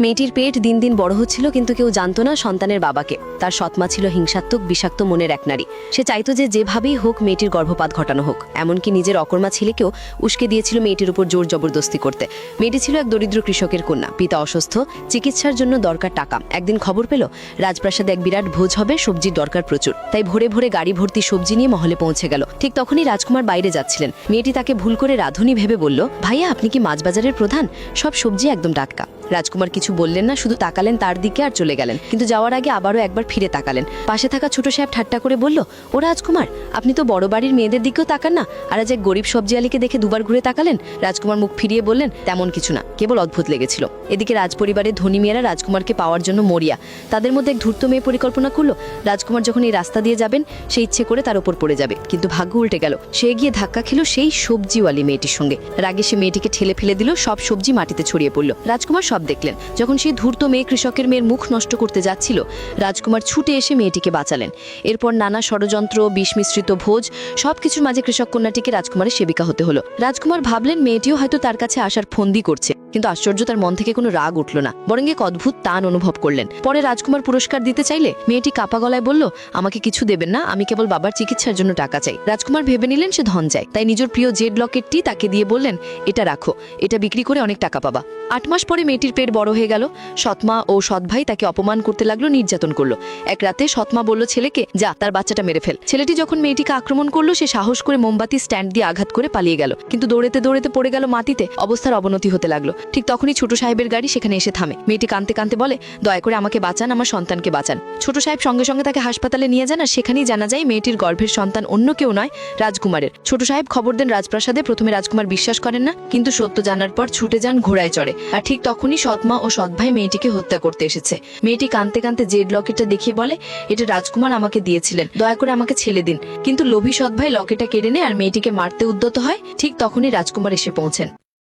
মেয়েটির পেট দিন দিন বড় হচ্ছিল, কিন্তু কেউ জানতো না সন্তানের বাবাকে। তার সৎমা ছিল হিংসাত্মক, বিষাক্ত মনের এক নারী। সে চাইতো যে যেভাবেই হোক মেয়েটির গর্ভপাত ঘটানো হোক। এমনকি নিজের অকর্মা ছেলেকেও উস্কে দিয়েছিল মেয়েটির উপর জোর জবরদস্তি করতে। মেয়েটি ছিল এক দরিদ্র কৃষকের কন্যা, পিতা অসুস্থ, চিকিৎসার জন্য দরকার টাকা। একদিন খবর পেল রাজপ্রাসাদে এক বিরাট ভোজ হবে, সবজির দরকার প্রচুর। তাই ভোরে ভোরে গাড়ি ভর্তি সবজি নিয়ে মহলে পৌঁছে গেল। ঠিক তখনই রাজকুমার বাইরে যাচ্ছিলেন। মেয়েটি তাকে ভুল করে রাধুনী ভেবে বলল, ভাইয়া আপনি কি মাছ বাজারের প্রধান? সব সবজি একদম টাটকা। রাজকুমার কিছু বললেন না, শুধু তাকালেন তার দিকে আর চলে গেলেন। কিন্তু যাওয়ার আগে আবারও একবার ফিরে তাকালেন। পাশে থাকা ছোট সাহেব ঠাট্টা করে বলল, ও রাজকুমার, আপনি তো বড় বাড়ির মেয়েদের দিকেও তাকান না, আর আজ এক গরিব সবজি আলীকে দেখে দুবার ঘুরে তাকালেন। রাজকুমার মুখ ফিরিয়ে বললেন, তেমন কিছু না, কেবল অদ্ভুত লেগেছিল। এদিকে রাজপরিবারের ধনী মেয়েরা রাজকুমারকে পাওয়ার জন্য মরিয়া। তাদের মধ্যে এক ধূর্ত মেয়ে পরিকল্পনা করলো রাজকুমার যখন এই রাস্তা দিয়ে যাবেন সে ইচ্ছে করে তার উপর পড়ে যাবে। কিন্তু ভাগ্য উল্টে গেল। সে গিয়ে ধাক্কা খেল সেই সবজিওয়ালি মেয়েটির সঙ্গে। রাগে সে মেয়েটিকে ঠেলে ফেলে দিল, সব সবজি মাটিতে ছড়িয়ে পড়ল। রাজকুমার সব দেখলেন। যখন সেই ধূর্ত মেয়ে কৃষকের মেয়ের মুখ নষ্ট করতে যাচ্ছিল, রাজকুমার ছুটে এসে মেয়েটিকে বাঁচালেন। এরপর নানা ষড়যন্ত্র, বিষ মিশ্রিত ভোজ, সবকিছুর মাঝে কৃষক কন্যাটিকে রাজকুমারের সেবিকা হতে হলো। রাজকুমার ভাবলেন মেয়েটিও হয়তো তার কাছে আসার ফন্দি করছে, কিন্তু আশ্চর্য তার মন থেকে কোনো রাগ উঠল না, বরং এক অদ্ভুত টান অনুভব করলেন। পরে রাজকুমার পুরস্কার দিতে চাইলে মেয়েটি কাপা গলায় বলল, আমাকে কিছু দেবেন না, আমি কেবল বাবার চিকিৎসার জন্য টাকা চাই। রাজকুমার ভেবে নিলেন সে ধন চাই, তাই নিজের প্রিয় জেড লকেটটি তাকে দিয়ে বললেন, এটা রাখো, এটা বিক্রি করে অনেক টাকা পাবা। 8 মাস পরে মেয়েটির পেট বড় হয়ে গেল। সৎমা ও সৎ ভাই তাকে অপমান করতে লাগলো, নির্যাতন করলো। এক রাতে সৎমা বলল ছেলেকে, যা তার বাচ্চাটা মেরে ফেল। ছেলেটি যখন মেয়েটিকে আক্রমণ করলো, সে সাহস করে মোমবাতি স্ট্যান্ড দিয়ে আঘাত করে পালিয়ে গেল, কিন্তু দৌড়েতে দৌড়েতে পড়ে গেল মাটিতে। অবস্থার অবনতি হতে লাগলো। ঠিক তখনই ছোট সাহেবের গাড়ি সেখানে এসে থামে। মেয়েটি কাঁদতে কাঁদতে বলে, দয়া করে আমাকে বাঁচান, আমার সন্তানকে বাঁচান। ছোট সাহেব সঙ্গে সঙ্গে তাকে হাসপাতালে নিয়ে যান, আর সেখানেই জানা যায় মেয়েটির গর্ভের সন্তান অন্য কেউ নয়, রাজকুমারের। ছোট সাহেব খবর দেন রাজপ্রাসাদে। প্রথমে রাজকুমার বিশ্বাস করেন না, কিন্তু সত্য জানার পর ছুটে যান ঘোড়ায় চড়ে। আর ঠিক তখনই সৎমা ও সৎ ভাই মেয়েটিকে হত্যা করতে এসেছে। মেয়েটি কাঁদতে কাঁদতে জেড লকেটটা দেখিয়ে বলে, এটা রাজকুমার আমাকে দিয়েছিলেন, দয়া করে আমাকে ছেড়ে দিন। কিন্তু লোভী সৎ ভাই লকেটটা কেড়ে নেয় আর মেয়েটিকে মারতে উদ্যত হয়। ঠিক তখনই রাজকুমার এসে পৌঁছেন।